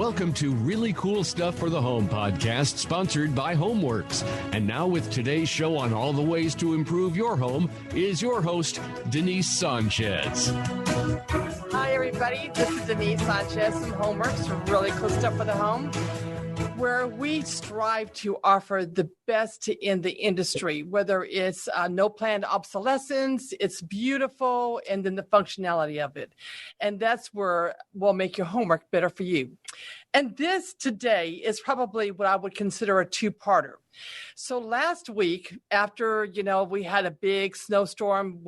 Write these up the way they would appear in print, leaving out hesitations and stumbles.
Welcome to Really Cool Stuff for the Home podcast, sponsored by HomeWorks. And now with today's show on all the ways to improve your home is your host, Denise Sanchez. Hi, everybody. This is Denise Sanchez from HomeWorks, Really Cool Stuff for the Home, where we strive to offer the best in the industry, whether it's no planned obsolescence, it's beautiful, and then the functionality of it. And that's where we'll make your homework better for you. And this today is probably what I would consider a two-parter. So last week, after, we had a big snowstorm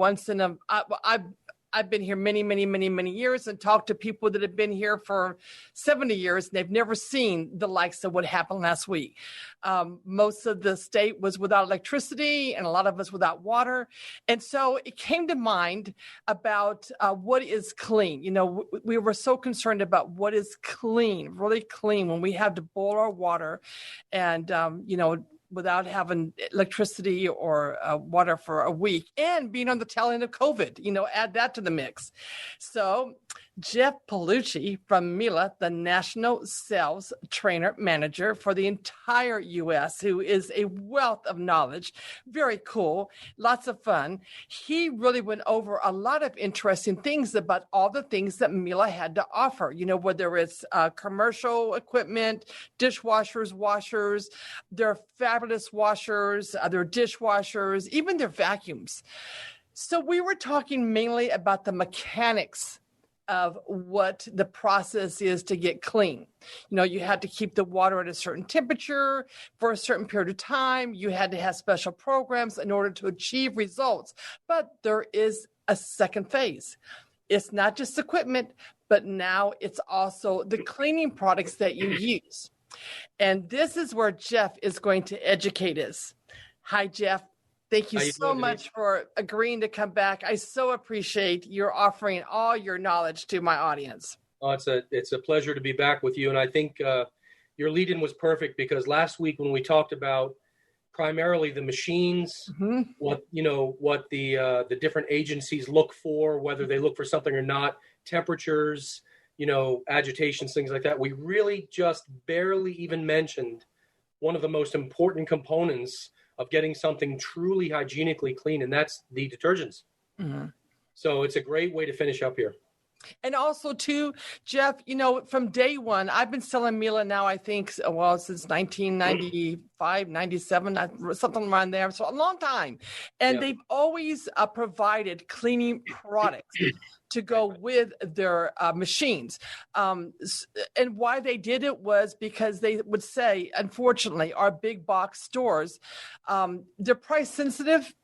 I've been here many years and talked to people that have been here for 70 years, and they've never seen the likes of what happened last week. Most of the state was without electricity and a lot of us without water. And so it came to mind about what is clean. We were so concerned about what is clean, really clean, when we have to boil our water and, without having electricity or water for a week and being on the tail end of COVID, add that to the mix. So Jeff Polucci from Miele, the National Sales Trainer Manager for the entire U.S., who is a wealth of knowledge, very cool, lots of fun. He really went over a lot of interesting things about all the things that Miele had to offer, whether it's commercial equipment, dishwashers, washers, their fabulous washers, their dishwashers, even their vacuums. So we were talking mainly about the mechanics of what the process is to get clean. You had to keep the water at a certain temperature for a certain period of time. You had to have special programs in order to achieve results. But there is a second phase. It's not just equipment, but now it's also the cleaning products that you use. And this is where Jeff is going to educate us. Hi, Jeff. Thank you so much for agreeing to come back. I so appreciate your offering all your knowledge to my audience. Oh, it's a pleasure to be back with you. And I think your lead-in was perfect, because last week when we talked about primarily the machines, what the different agencies look for, whether they look for something or not, temperatures, agitations, things like that, we really just barely even mentioned one of the most important components of getting something truly hygienically clean, and that's the detergents. Mm-hmm. So it's a great way to finish up here. And also, too, Jeff, from day one, I've been selling Miele now, I think, since 1995, 97, something around there. So a long time. And they've always provided cleaning products to go with their machines. And why they did it was because they would say, unfortunately, our big box stores, they're price sensitive.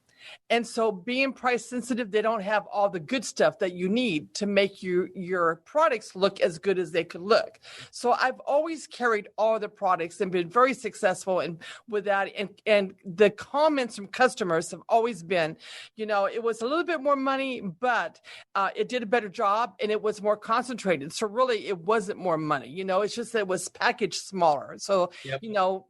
And so being price sensitive, they don't have all the good stuff that you need to make your products look as good as they could look. So I've always carried all the products and been very successful with that. And the comments from customers have always been, it was a little bit more money, but it did a better job and it was more concentrated. So really it wasn't more money. It's just that it was packaged smaller. So,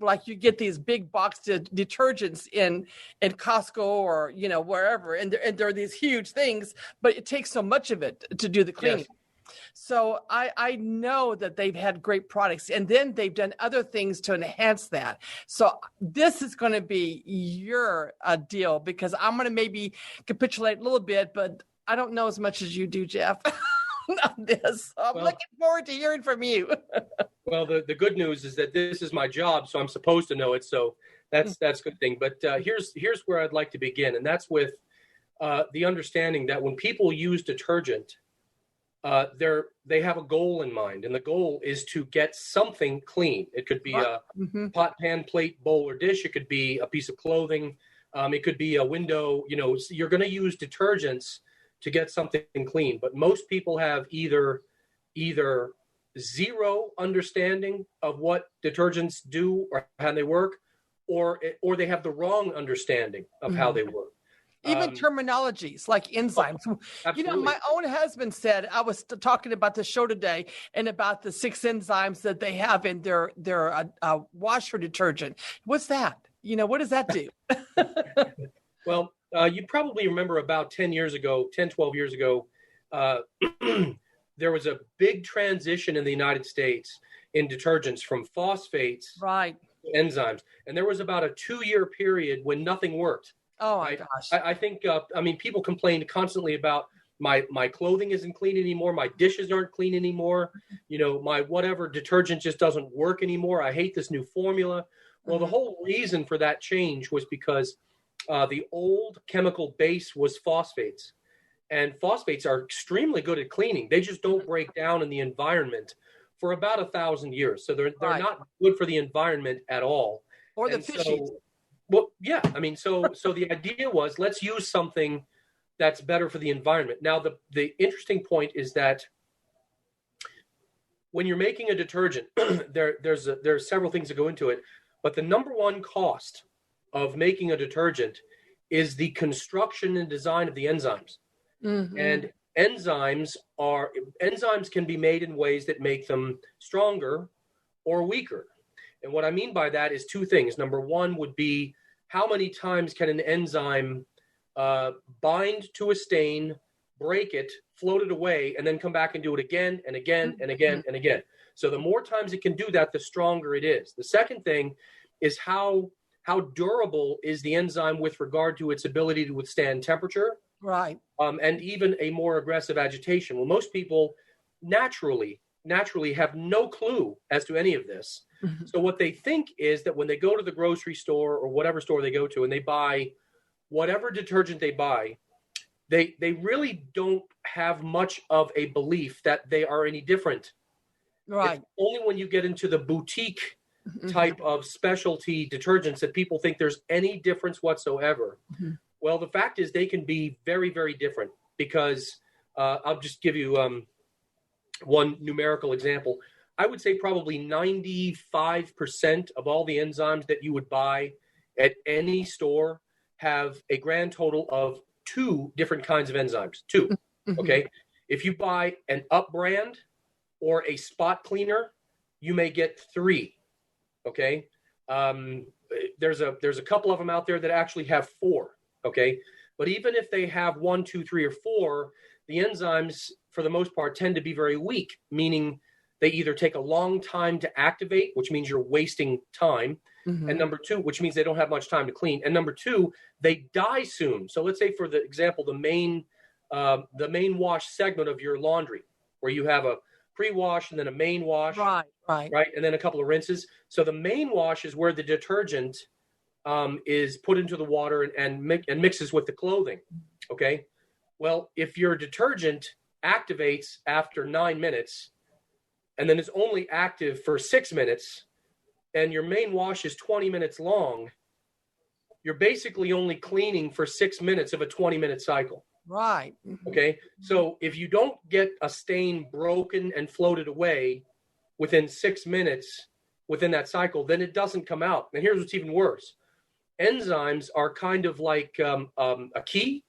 like you get these big box detergents in Costco or wherever, and there are these huge things, but it takes so much of it to do the cleaning. Yes. So I know that they've had great products, and then they've done other things to enhance that. So this is going to be your deal, because I'm going to maybe capitulate a little bit, but I don't know as much as you do, Jeff, on this. So I'm looking forward to hearing from you. Well, the good news is that this is my job, so I'm supposed to know it. So that's a good thing. But here's where I'd like to begin, and that's with the understanding that when people use detergent, they have a goal in mind, and the goal is to get something clean. It could be a pot, pan, plate, bowl, or dish. It could be a piece of clothing. It could be a window. You're going to use detergents to get something clean. But most people have either zero understanding of what detergents do or how they work, or they have the wrong understanding of how they work. Even terminologies like enzymes. My own husband said, I was talking about the show today and about the 6 enzymes that they have in their washer detergent. What's that? What does that do? Well, you probably remember about 12 years ago, there was a big transition in the United States in detergents from phosphates Right. to enzymes. And there was about a 2-year period when nothing worked. Oh my Right? gosh. I think, people complained constantly about my clothing isn't clean anymore. My dishes aren't clean anymore. My whatever detergent just doesn't work anymore. I hate this new formula. Well, the whole reason for that change was because the old chemical base was phosphates. And phosphates are extremely good at cleaning. They just don't break down in the environment for about 1,000 years. So they're Right. not good for the environment at all. Or the And fishies. well, yeah. So the idea was, let's use something that's better for the environment. Now, the interesting point is that when you're making a detergent, there's several things that go into it, but the number one cost of making a detergent is the construction and design of the enzymes. Mm-hmm. And enzymes can be made in ways that make them stronger or weaker. And what I mean by that is two things. Number one would be, how many times can an enzyme bind to a stain, break it, float it away, and then come back and do it again and again and again and again. So the more times it can do that, the stronger it is. The second thing is how durable is the enzyme with regard to its ability to withstand temperature, Right. and even a more aggressive agitation. Well, most people naturally have no clue as to any of this. Mm-hmm. So what they think is that when they go to the grocery store or whatever store they go to and they buy whatever detergent they buy, they really don't have much of a belief that they are any different. Right. It's only when you get into the boutique type of specialty detergents that people think there's any difference whatsoever. Mm-hmm. Well, the fact is they can be very, very different, because I'll just give you one numerical example. I would say probably 95% of all the enzymes that you would buy at any store have a grand total of 2 different kinds of enzymes. 2. Mm-hmm. Okay. If you buy an Up brand or a spot cleaner, you may get 3. Okay. There's a couple of them out there that actually have 4. Okay. But even if they have 1, 2, 3, or 4, the enzymes for the most part tend to be very weak, meaning they either take a long time to activate, which means you're wasting time. Mm-hmm. And number 2, which means they don't have much time to clean. And number 2, they die soon. So let's say, for the example, the main wash segment of your laundry, where you have a pre-wash and then a main wash, Right. and then a couple of rinses. So the main wash is where the detergent is put into the water and mixes with the clothing. Okay. Well, if your detergent activates after 9 minutes and then is only active for 6 minutes, and your main wash is 20 minutes long, you're basically only cleaning for 6 minutes of a 20-minute cycle. Right. Okay. So if you don't get a stain broken and floated away within 6 minutes within that cycle, then it doesn't come out. And here's what's even worse. Enzymes are kind of like a key,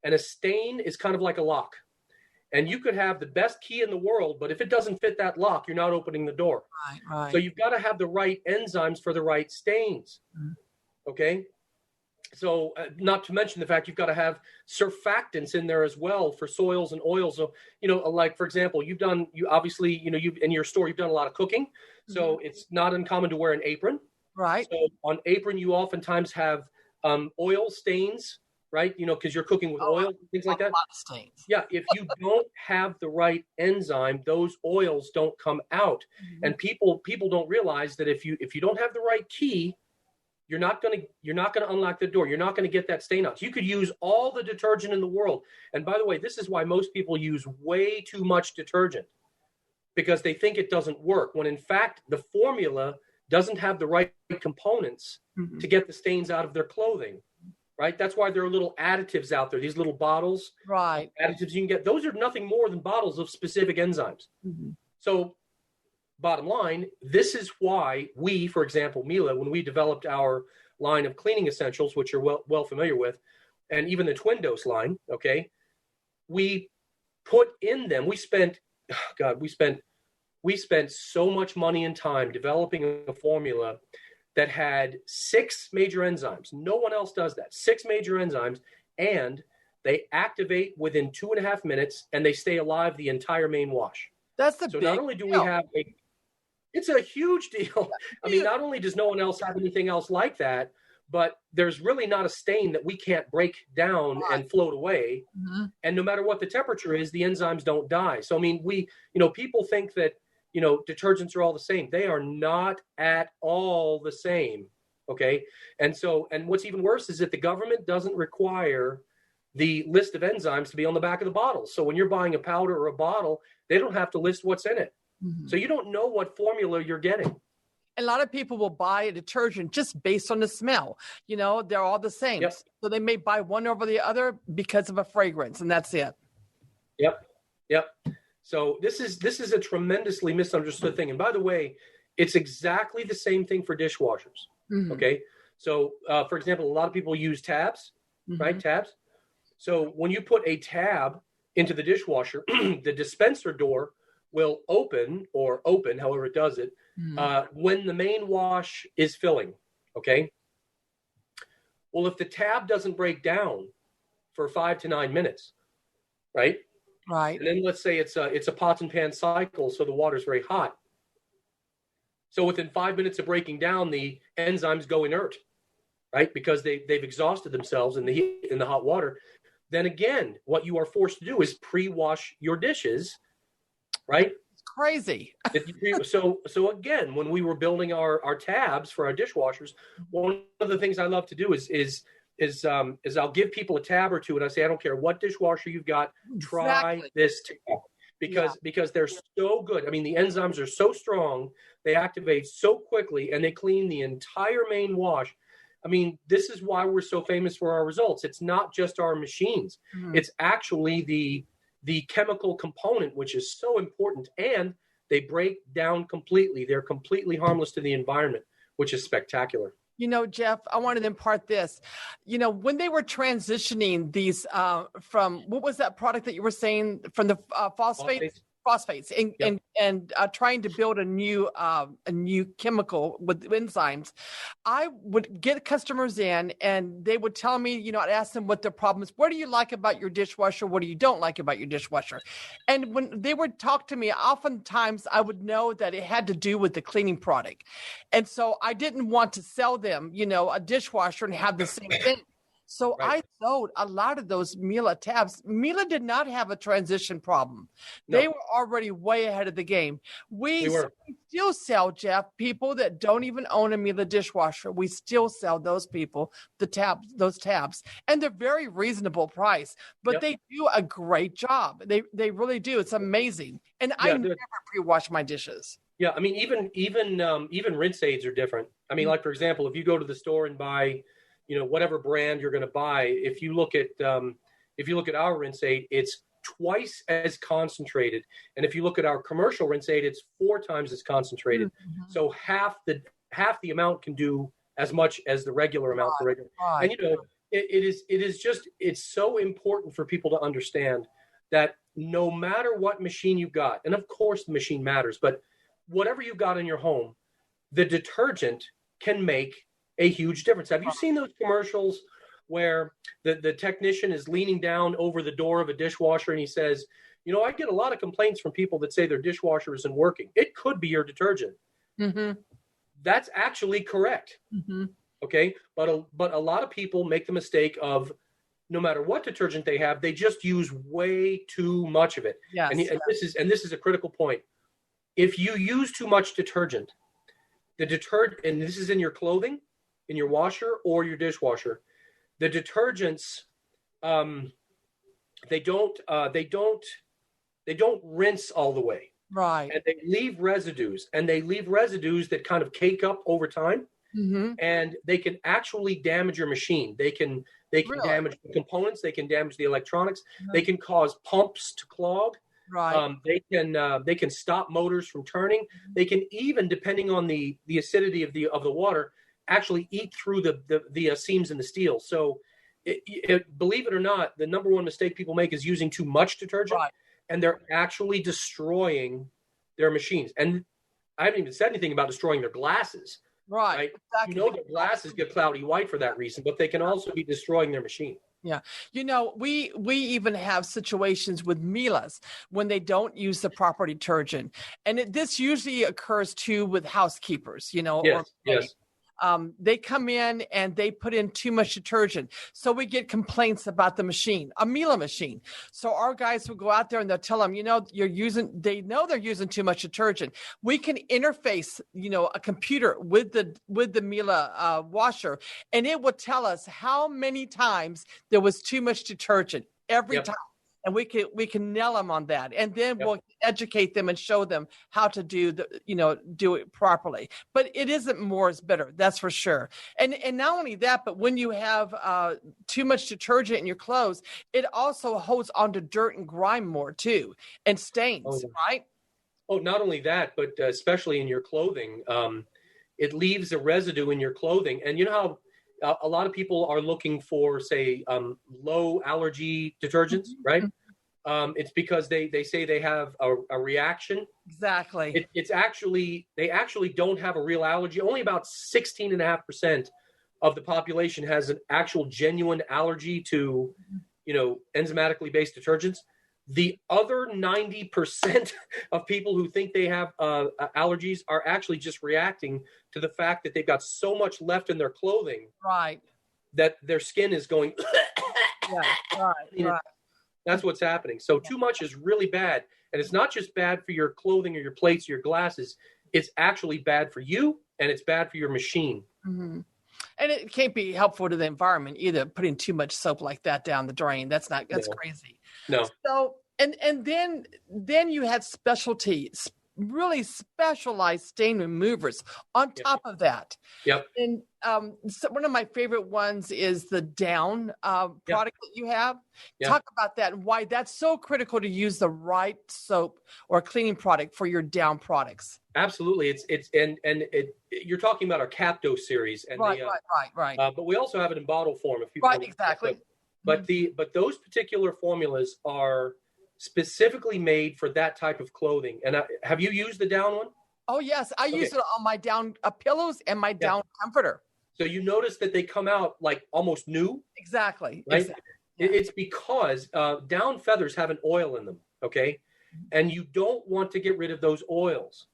and a stain is kind of like a lock. And you could have the best key in the world, but if it doesn't fit that lock, you're not opening the door. Right. So you've got to have the right enzymes for the right stains. Okay. So not to mention the fact you've got to have surfactants in there as well for soils and oils. So, like, for example, you've obviously, in your store, you've done a lot of cooking. So it's not uncommon to wear an apron. Right. So on apron, you oftentimes have oil stains, right? Because you're cooking with oil, things like that. A lot of stains. Yeah. If you don't have the right enzyme, those oils don't come out. Mm-hmm. And people don't realize that if you don't have the right key, you're not going to unlock the door. You're not going to get that stain out. You could use all the detergent in the world. And by the way, this is why most people use way too much detergent, because they think it doesn't work, when in fact the formula doesn't have the right components to get the stains out of their clothing, right? That's why there are little additives out there, these little bottles, right? Additives you can get. Those are nothing more than bottles of specific enzymes. Mm-hmm. So bottom line, this is why we, for example, Miele, when we developed our line of cleaning essentials, which you're well familiar with, and even the Twin Dose line, okay, we put in them, we spent so much money and time developing a formula that had 6 major enzymes. No one else does that. 6 major enzymes, and they activate within 2.5 minutes, and they stay alive the entire main wash. That's the So big not only do we deal. have it's a huge deal. I mean, not only does no one else have anything else like that, but there's really not a stain that we can't break down and float away. And no matter what the temperature is, the enzymes don't die. So, I mean, people think that, detergents are all the same. They are not at all the same. Okay. And what's even worse is that the government doesn't require the list of enzymes to be on the back of the bottle. So when you're buying a powder or a bottle, they don't have to list what's in it. So you don't know what formula you're getting. A lot of people will buy a detergent just based on the smell. They're all the same. Yep. So they may buy one over the other because of a fragrance, and that's it. Yep. So this is a tremendously misunderstood thing. And by the way, it's exactly the same thing for dishwashers. Okay. So, for example, a lot of people use tabs, right? Tabs. So when you put a tab into the dishwasher, the dispenser door will open, however it does it, when the main wash is filling. Okay. Well, if the tab doesn't break down for 5 to 9 minutes, right? Right. And then let's say it's a pots and pan cycle, so the water's very hot. So within 5 minutes of breaking down, the enzymes go inert, right? Because they've exhausted themselves in the heat, in the hot water. Then again, what you are forced to do is pre-wash your dishes, right? It's crazy. So again, when we were building our tabs for our dishwashers, one of the things I love to do is I'll give people a tab or two, and I say, I don't care what dishwasher you've got, try this tab. Because they're so good. I mean, the enzymes are so strong, they activate so quickly, and they clean the entire main wash. I mean, this is why we're so famous for our results. It's not just our machines. It's actually the chemical component, which is so important, and they break down completely. They're completely harmless to the environment, which is spectacular. Jeff, I wanted to impart this. When they were transitioning these from, what was that product that you were saying, from the phosphates and trying to build a new chemical with enzymes, I would get customers in and they would tell me, I'd ask them what their problem is. What do you like about your dishwasher? What do you don't like about your dishwasher? And when they would talk to me, oftentimes I would know that it had to do with the cleaning product. And so I didn't want to sell them, a dishwasher and have the same thing. So I sold a lot of those Miele tabs. Miele did not have a transition problem. No. They were already way ahead of the game. We still sell, Jeff, people that don't even own a Miele dishwasher. We still sell those people those tabs, and they're very reasonable price. But they do a great job. They really do. It's amazing. And I never pre-wash my dishes. Yeah, I mean, even rinse aids are different. I mean, like for example, if you go to the store and buy, whatever brand you're going to buy, if you look at our rinse aid, it's twice as concentrated, and if you look at our commercial rinse aid, it's 4 times as concentrated. So half the amount can do as much as the regular amount. And it's so important for people to understand that no matter what machine you've got, and of course the machine matters, but whatever you've got in your home, the detergent can make a huge difference. Have you seen those commercials where the technician is leaning down over the door of a dishwasher and he says, I get a lot of complaints from people that say their dishwasher isn't working. It could be your detergent. That's actually correct. Okay. But a lot of people make the mistake of, no matter what detergent they have, they just use way too much of it. Yes. And this is a critical point. If you use too much detergent, and this is in your clothing, in your washer or your dishwasher, the detergents, they don't rinse all the way. Right. And they leave residues, that kind of cake up over time. And they can actually damage your machine. They can damage the components. They can damage the electronics. They can cause pumps to clog. Right. They can stop motors from turning. They can even, depending on the acidity of the water, actually eat through the seams in the steel. So, believe it or not, the number one mistake people make is using too much detergent, and they're actually destroying their machines. And I haven't even said anything about destroying their glasses. Right. Exactly. Their glasses get cloudy white for that reason, but they can also be destroying their machine. Yeah. We even have situations with Miele's when they don't use the proper detergent. And this usually occurs too with housekeepers, or Yes. they come in and they put in too much detergent. So we get complaints about the machine, a Miele machine. So our guys will go out there and they'll tell them, they know they're using too much detergent. We can interface, a computer with the Miele washer, and it will tell us how many times there was too much detergent every time. And we can nail them on that, and then we'll educate them and show them how to do it properly. But it isn't more is better, that's for sure. And not only that, but when you have too much detergent in your clothes, it also holds onto dirt and grime more too, and stains, right? Oh, not only that, but especially in your clothing, it leaves a residue in your clothing. And you know how a lot of people are looking for, say, low allergy detergents, right? It's because they say they have a reaction. Exactly. It's actually, they actually don't have a real allergy. Only about 16.5% of the population has an actual genuine allergy to, enzymatically based detergents. The other 90% of people who think they have allergies are actually just reacting to the fact that they've got so much left in their clothing, right, that their skin is going. Right. That's what's happening. So too much is really bad, and it's not just bad for your clothing or your plates or your glasses. It's actually bad for you, and it's bad for your machine. Mm-hmm. And it can't be helpful to the environment either, putting too much soap like that down the drain. That's crazy. No. So, and then you had specialties, really specialized stain removers on top of that. Yep. And so one of my favorite ones is the Down product that you have. Talk about that and why that's so critical to use the right soap or cleaning product for your Down products. Absolutely. You're talking about our Capto series. And right. But we also have it in bottle form. If you exactly. But those particular formulas are specifically made for that type of clothing. And have you used the Down one? Oh yes, I use it on my Down pillows and my Down comforter. So you notice that they come out like almost new. Exactly. Right. Exactly. It's because down feathers have an oil in them. Okay, and you don't want to get rid of those oils.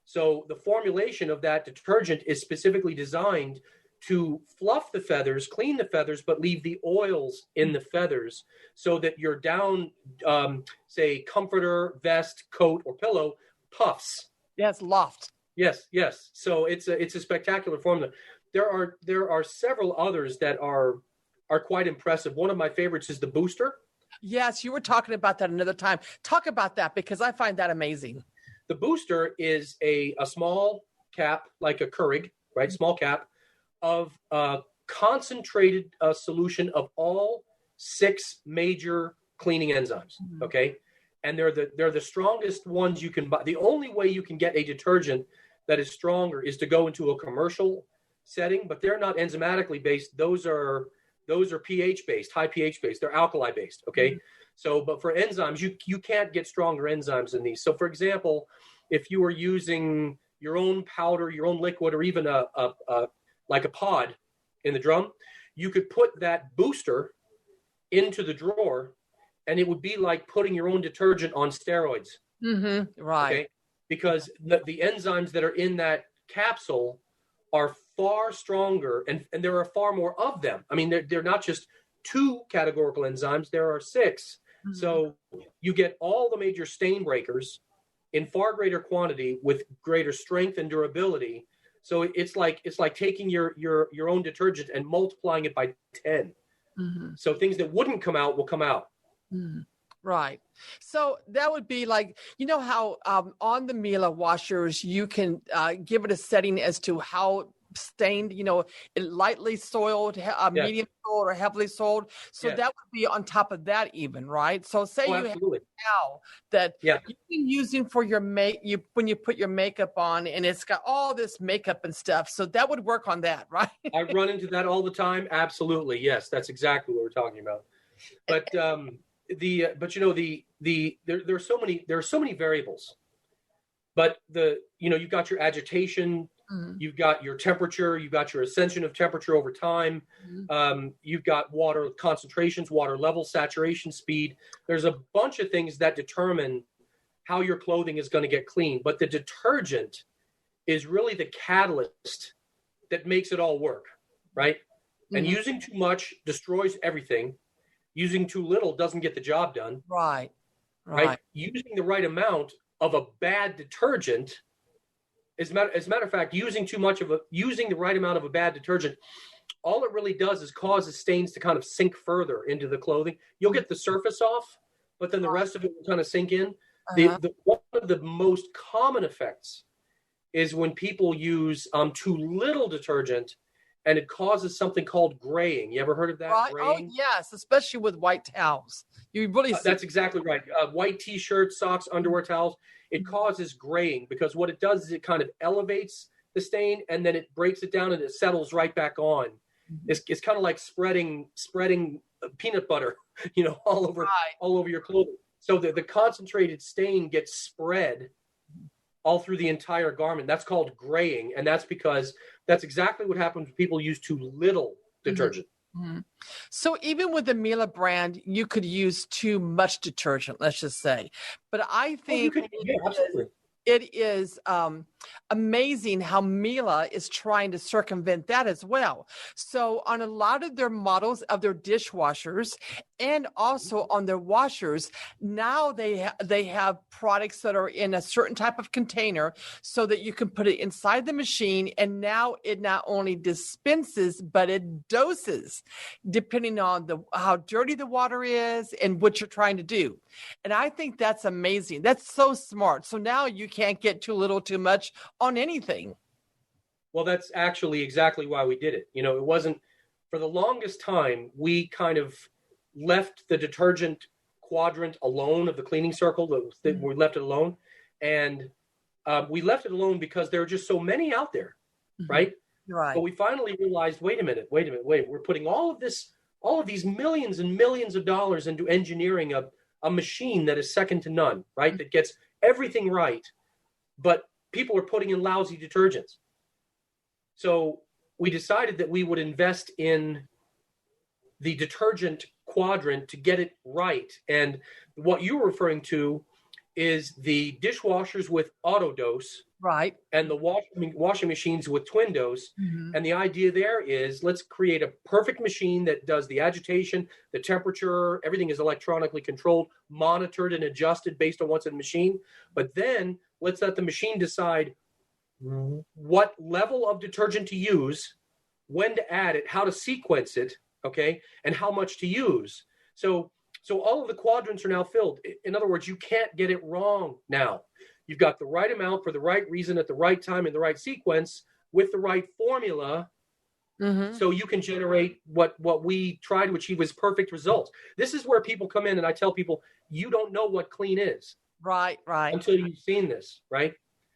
So the formulation of that detergent is specifically designed to fluff the feathers, clean the feathers, but leave the oils in the feathers so that your down, say, comforter, vest, coat, or pillow puffs. Yes, loft. Yes. So it's a spectacular formula. There are several others that are quite impressive. One of my favorites is the Booster. Yes, you were talking about that another time. Talk about that because I find that amazing. The Booster is a small cap, like a Keurig, right? Small cap of concentrated solution of all 6 major cleaning enzymes. Okay, and they're the strongest ones you can buy. The only way you can get a detergent that is stronger is to go into a commercial setting, but they're not enzymatically based. Those are pH based, high pH based. They're alkali based. Okay. So, but for enzymes, you can't get stronger enzymes than these. So, for example, if you were using your own powder, your own liquid, or even like a pod in the drum, you could put that Booster into the drawer, and it would be like putting your own detergent on steroids. Mm-hmm. Right. Okay? Because the enzymes that are in that capsule are far stronger, and there are far more of them. I mean, they're not just 2 categorical enzymes, there are 6. Mm-hmm. So you get all the major stain breakers in far greater quantity with greater strength and durability. So it's like taking your own detergent and multiplying it by 10. Mm-hmm. So things that wouldn't come out will come out. Mm-hmm. Right. So that would be like, how on the Miele washers, you can give it a setting as to how stained, lightly soiled, medium soiled, or heavily soiled. So that would be on top of that even, right? So say you have now that you've been using for your when you put your makeup on, and it's got all this makeup and stuff. So that would work on that, right? I run into that all the time. Absolutely. Yes, that's exactly what we're talking about. But there are so many variables. But you've got your agitation You've got your temperature. You've got your ascension of temperature over time. You've got water concentrations, water level, saturation speed. There's a bunch of things that determine how your clothing is going to get clean. But the detergent is really the catalyst that makes it all work, right? And using too much destroys everything. Using too little doesn't get the job done. Right. Using the right amount of a bad detergent, as a matter of fact, using the right amount of a bad detergent, all it really does is causes stains to kind of sink further into the clothing. You'll get the surface off, but then the rest of it will kind of sink in. One of the most common effects is when people use too little detergent, and it causes something called graying. You ever heard of that? Right. Graying? Oh, yes, especially with white towels. You really see that's exactly right. White T-shirts, socks, underwear, towels. It causes graying because what it does is it kind of elevates the stain and then it breaks it down and it settles right back on. It's kind of like spreading peanut butter, all over your clothing. So the concentrated stain gets spread all through the entire garment. That's called graying, and that's because that's exactly what happens when people use too little detergent. So even with the Miele brand, you could use too much detergent, let's just say. But I think absolutely. It is amazing how Miele is trying to circumvent that as well. So on a lot of their models of their dishwashers and also on their washers, now they have products that are in a certain type of container so that you can put it inside the machine. And now it not only dispenses, but it doses depending on how dirty the water is and what you're trying to do. And I think that's amazing. That's so smart. So now you can't get too little, too much on anything. Well, that's actually exactly why we did it. It wasn't, for the longest time, we kind of left the detergent quadrant alone of the cleaning circle. We left it alone. And we left it alone because there are just so many out there, right? Right. But we finally realized, wait a minute. We're putting all of these millions and millions of dollars into engineering a machine that is second to none, right? That gets everything right. But people are putting in lousy detergents. So we decided that we would invest in the detergent quadrant to get it right. And what you're referring to is the dishwashers with auto dose, right, and the washing machines with twin dose. And the idea there is, let's create a perfect machine that does the agitation, the temperature, everything is electronically controlled, monitored and adjusted based on what's in the machine. But then let's let the machine decide what level of detergent to use, when to add it, how to sequence it, okay, and how much to use. So all of the quadrants are now filled. In other words, you can't get it wrong now. You've got the right amount for the right reason at the right time in the right sequence with the right formula. So you can generate what we try to achieve as perfect results. This is where people come in and I tell people, you don't know what clean is. Right. Until you've seen this, right?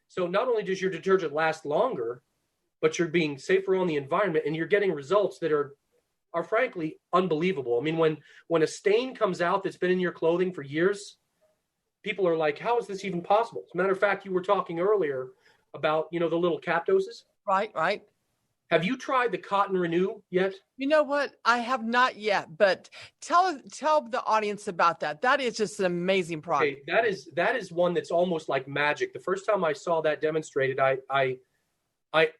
So not only does your detergent last longer, but you're being safer on the environment and you're getting results that are frankly unbelievable. I mean, when a stain comes out that's been in your clothing for years, people are like, how is this even possible? As a matter of fact, you were talking earlier about, the little cap doses. Right. Have you tried the Cotton Renew yet? You know what? I have not yet, but tell the audience about that. That is just an amazing product. Okay, that is one that's almost like magic. The first time I saw that demonstrated, I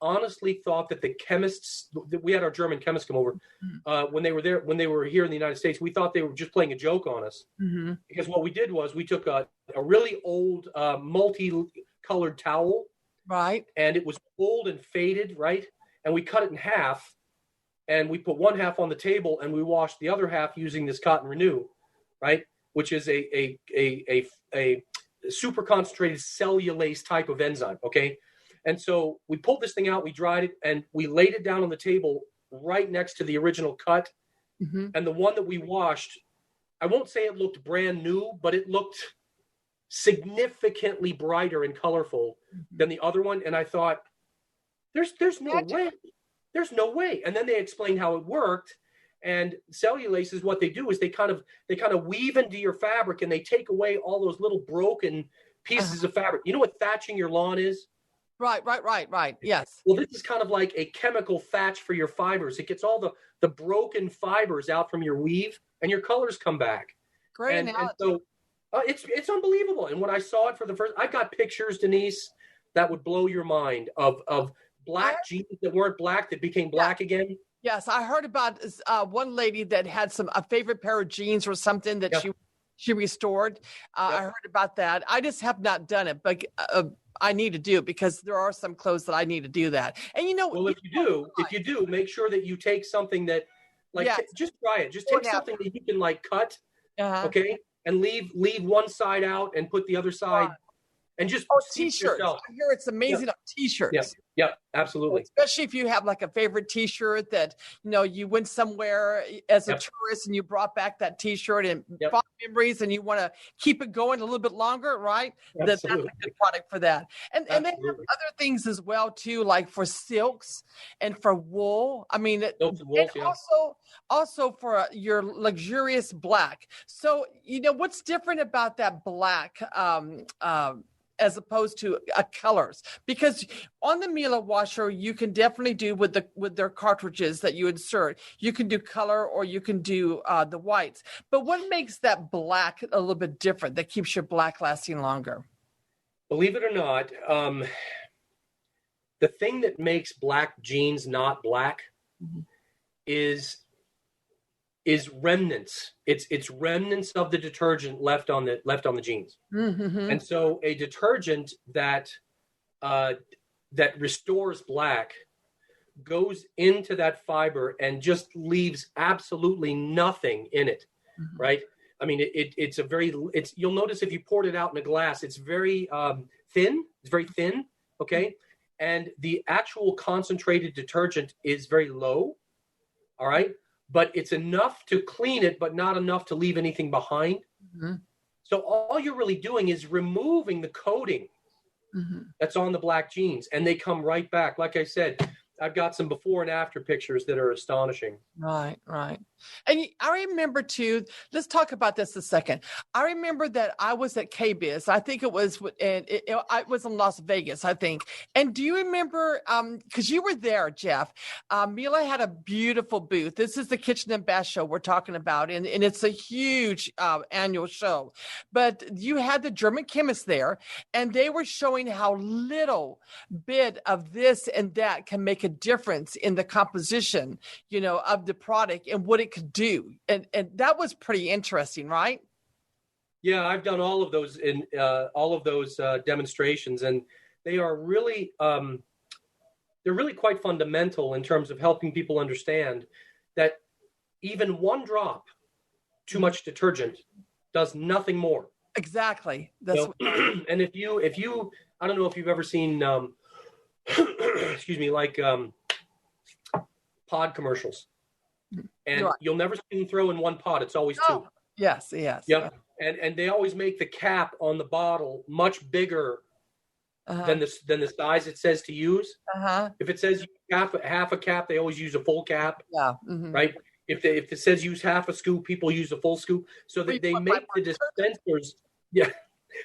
honestly thought that the chemists, we had our German chemists come over when they were here in the United States, we thought they were just playing a joke on us. Because what we did was we took a really old multi-colored towel. Right. And it was old and faded, right? And we cut it in half and we put one half on the table and we washed the other half using this Cotton Renew, right? Which is a super concentrated cellulase type of enzyme, okay? And so we pulled this thing out, we dried it, and we laid it down on the table right next to the original cut. And the one that we washed, I won't say it looked brand new, but it looked significantly brighter and colorful than the other one. And I thought, there's no way. There's no way. And then they explained how it worked. And cellulase is what they do is they kind of weave into your fabric and they take away all those little broken pieces of fabric. You know what thatching your lawn is? Right. Yes. Well, this is kind of like a chemical thatch for your fibers. It gets all the broken fibers out from your weave, and your colors come back. Great And analogy. so it's unbelievable. And when I saw it for the first, I've got pictures, Denise, that would blow your mind of black jeans that weren't black that became black again. Yes, I heard about one lady that had a favorite pair of jeans or something that she restored. I heard about that. I just have not done it, but I need to do it because there are some clothes that I need to do that. And well, if you do, make sure that you take something that, just try it. Just take something that you can cut, okay, and leave one side out and put the other side, and just t-shirts. I hear it's amazing on t-shirts. Yeah, absolutely. Especially if you have a favorite t-shirt that, you went somewhere as a tourist and you brought back that t-shirt and fond memories and you want to keep it going a little bit longer, right? That's a good product for that. And they have other things as well too, like for silks and for wool. I mean, also for your luxurious black. So, what's different about that black, as opposed to colors, because on the Miele washer you can definitely do with their cartridges that you insert. You can do color or you can do the whites. But what makes that black a little bit different that keeps your black lasting longer? Believe it or not, the thing that makes black jeans not black is remnants. It's remnants of the detergent left on the jeans. Mm-hmm. And so a detergent that restores black goes into that fiber and just leaves absolutely nothing in it. Mm-hmm. Right? I mean, you'll notice if you poured it out in a glass, it's very thin. It's very thin. Okay. And the actual concentrated detergent is very low. All right. But it's enough to clean it, but not enough to leave anything behind. Mm-hmm. So all you're really doing is removing the coating that's on the black jeans, and they come right back. Like I said, I've got some before and after pictures that are astonishing. Right. And I remember too, let's talk about this a second. I remember that I was at KBIS. I think it was, and I was in Las Vegas, I think. And do you remember, because you were there, Jeff, Miele had a beautiful booth. This is the Kitchen and Bath Show we're talking about, and it's a huge annual show. But you had the German chemists there, and they were showing how little bit of this and that can make a difference in the composition, of the product and what it could do. And that was pretty interesting, right? Yeah, I've done all of those demonstrations, and they are really, they're really quite fundamental in terms of helping people understand that even one drop too much detergent does nothing more. Exactly. And if you, I don't know if you've ever seen, excuse me, pod commercials, and you'll never see them throw in one pod. It's always two. Yes. Yep. And they always make the cap on the bottle much bigger than the size it says to use. If it says half a cap, they always use a full cap. Yeah. Mm-hmm. Right. If it says use half a scoop, people use a full scoop. So they make the dispensers. Yeah.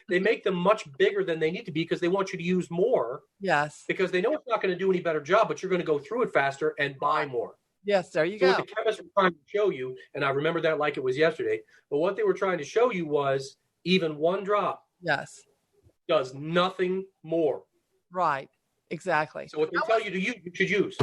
They make them much bigger than they need to be because they want you to use more. Yes. Because they know it's not going to do any better job, but you're going to go through it faster and buy more. Yes, there you go. What the chemists were trying to show you, and I remember that like it was yesterday, but what they were trying to show you was even one drop does nothing more. Right. Exactly. So what they tell you to use, you should use.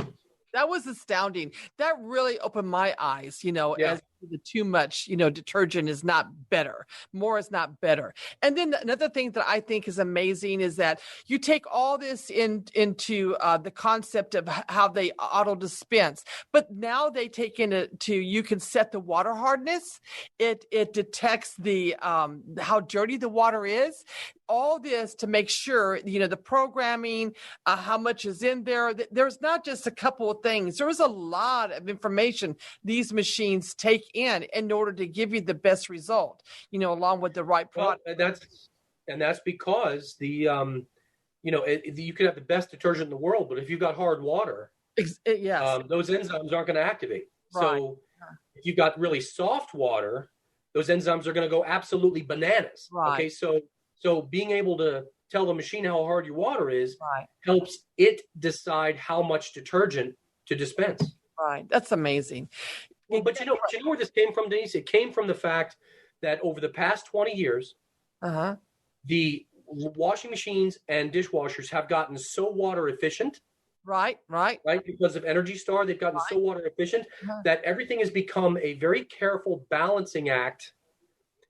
That was astounding. That really opened my eyes, as the too much, detergent is not better. More is not better. And then another thing that I think is amazing is that you take all this into the concept of how they auto dispense, but now they take into you can set the water hardness. It detects the how dirty the water is. All this to make sure, the programming, how much is in there. There's not just a couple of things. There was a lot of information these machines take in order to give you the best result, along with the right product. Well, that's because you could have the best detergent in the world, but if you've got hard water, those enzymes aren't going to activate. Right. So if you've got really soft water, those enzymes are going to go absolutely bananas. Right. Okay, so being able to tell the machine how hard your water is, Right. helps it decide how much detergent to dispense. Right. That's amazing. Well, but you know where this came from, Denise? It came from the fact that over the past 20 years, Uh-huh. the washing machines and dishwashers have gotten so water efficient, Right. because of Energy Star, they've gotten so water efficient that everything has become a very careful balancing act.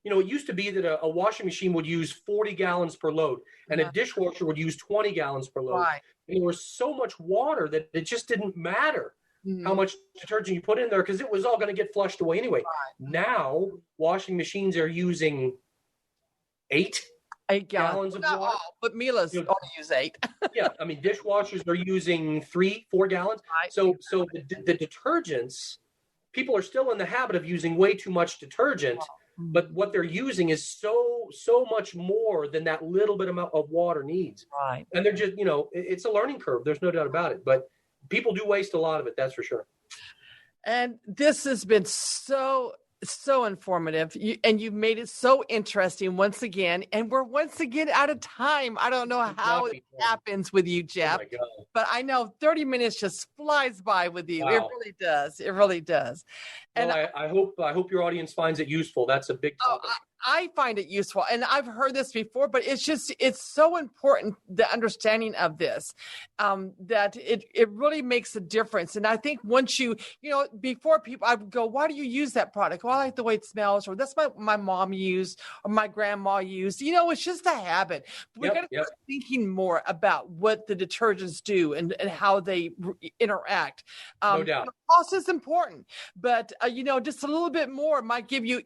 You know, it used to be that a washing machine would use 40 gallons per load and a dishwasher would use 20 gallons per load. Right. And there was so much water that it just didn't matter how much detergent you put in there because it was all going to get flushed away anyway. Right. Now, washing machines are using 8 gallons of Not water. all, but Miele's only use 8. Yeah, I mean, dishwashers are using 3-4 gallons. Right. So the detergents, people are still in the habit of using way too much detergent, but what they're using is so much more than that little bit amount of water needs. Right. And they're just, it's a learning curve. There's no doubt about it. But people do waste a lot of it, that's for sure. And this has been so informative, and you've made it so interesting once again. And we're once again out of time. I don't know how it happens with you, Jeff, but I know 30 minutes just flies by with you. Wow. It really does. It really does. And well, I hope your audience finds it useful. That's a big topic. I find it useful, and I've heard this before, but it's so important, the understanding of this, that it really makes a difference. And I think once before people, I would go, why do you use that product? Well, I like the way it smells, or that's my mom used, or my grandma used. It's just a habit. We got to start thinking more about what the detergents do and how they interact. No doubt. Cost is important, but just a little bit more might give you,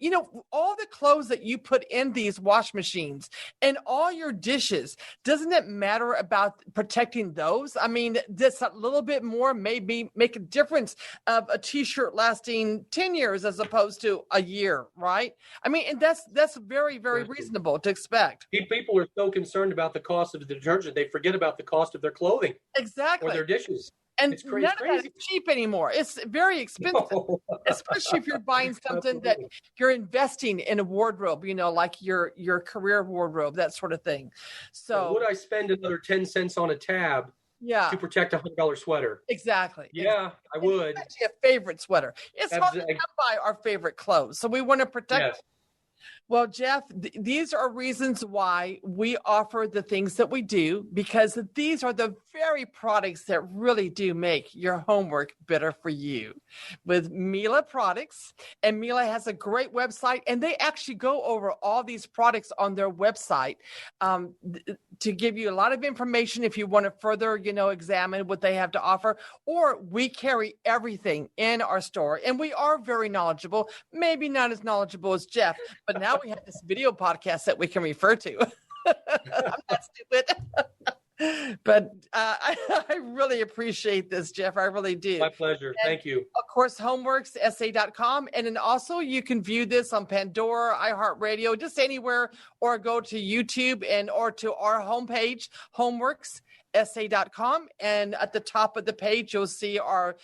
all the clothes that you put in these wash machines and all your dishes. Doesn't it matter about protecting those? I mean, just a little bit more maybe make a difference of a t-shirt lasting 10 years as opposed to a year, right? I mean, and that's very, very reasonable to expect. People are so concerned about the cost of the detergent, they forget about the cost of their clothing. Exactly. Or their dishes. And none of that is cheap anymore. It's very expensive, especially if you're buying something that you're investing in a wardrobe, like your career wardrobe, that sort of thing. So would I spend another 10 cents on a tab to protect a $100 sweater? Exactly. Yeah, I would. Especially a favorite sweater. It's hard to come by our favorite clothes, so we want to protect it. Well, Jeff, these are reasons why we offer the things that we do, because these are the very products that really do make your homework better for you. With Miele products, and Miele has a great website, and they actually go over all these products on their website to give you a lot of information if you want to further, examine what they have to offer. Or we carry everything in our store, and we are very knowledgeable, maybe not as knowledgeable as Jeff, but now we have this video podcast that we can refer to. I'm not stupid. But I really appreciate this, Jeff. I really do. My pleasure. Thank you. Of course, homeworkssa.com. And then also you can view this on Pandora, iHeartRadio, just anywhere, or go to YouTube or to our homepage, homeworkssa.com. And at the top of the page, you'll see our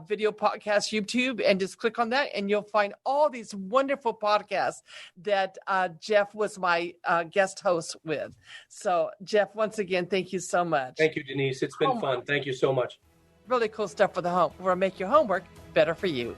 video podcast YouTube, and just click on that and you'll find all these wonderful podcasts that Jeff was my guest host with. So Jeff, once again, thank you so much. Thank you, Denise. It's been fun. Thank you so much. Really cool stuff for the home. We'll make your homework better for you.